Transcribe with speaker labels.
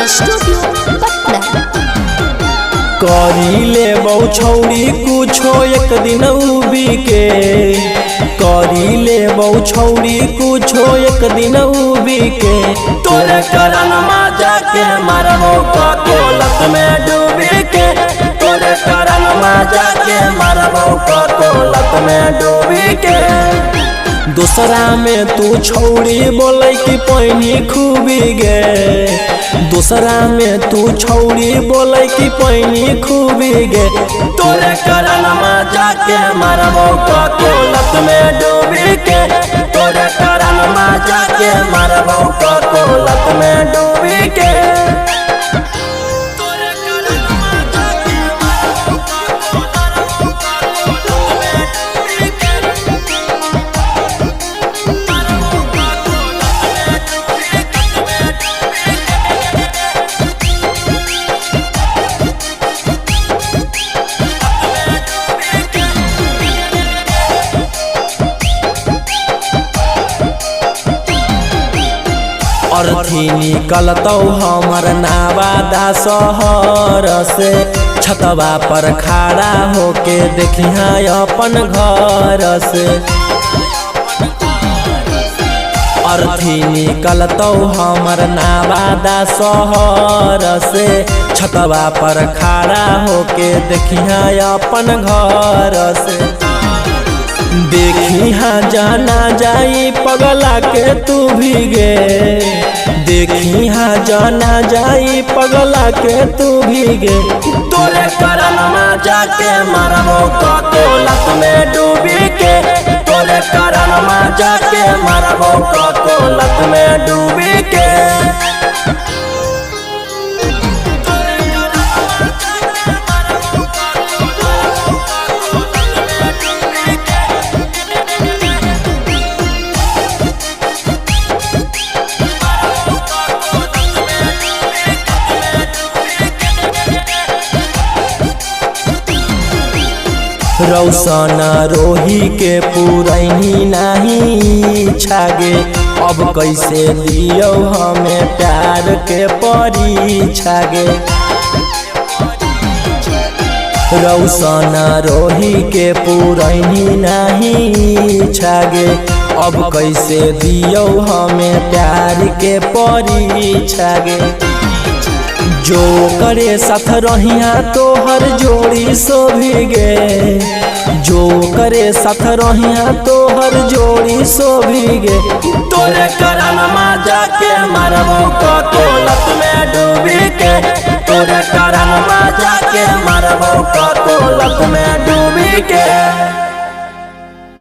Speaker 1: Studio Patna.
Speaker 2: करी ले बहु छौड़ी कुछो एक दिन उबी के, करी ले बहु छौड़ी कुछो एक दिन उबी के, तोरे करन मजा के मरबो कोलत में डूबी के, तोरे करन मजा के मरबो कोलत में डूबी के। दूसरा में तू छौड़ी बोले कि पैनी खूबी गे, दूसरा में तू छौड़ी बोले कि पैनी खूबी गे, तोरे करन मजा के मरबो कोलत में डूबी के, तोरे करन मजा के मरबो कोलत में डूबी के। अर्थी निकलतौ हमर नावादा शहर से, छतवा पर खड़ा होके देखिहा अपन घर से। अर्थी निकलतौ हमर नावादा शहर से, छतवा पर खड़ा होके देखिहा अपन घर से। देखी हाँ जाना जाई पगला के तू भी गे, देखी हाँ जाना जाई पगला के तू भी गे, तोरे करन मजा के मरबो कोलत में डूबी के, तोरे करन मजा के मरबो कोलत में डूबी के। रौशन रोही के पुरैनी नहीं छागे, अब कैसे दियो हमें प्यार के परीक्षा गे। रौशन रोही के पुरैनी नहीं छागे, अब कैसे दियो हमें प्यार के परीक्षा गे। जो करे साथ रहिया तोहर जोड़ी सोभी गे, जो करे साथ रहिया तोहर जोड़ी सोभी गे, तोरे करन मजा के मरबो कोलत में डूबी के, तोरे करन मजा के मरबो कोलत में डूबी के।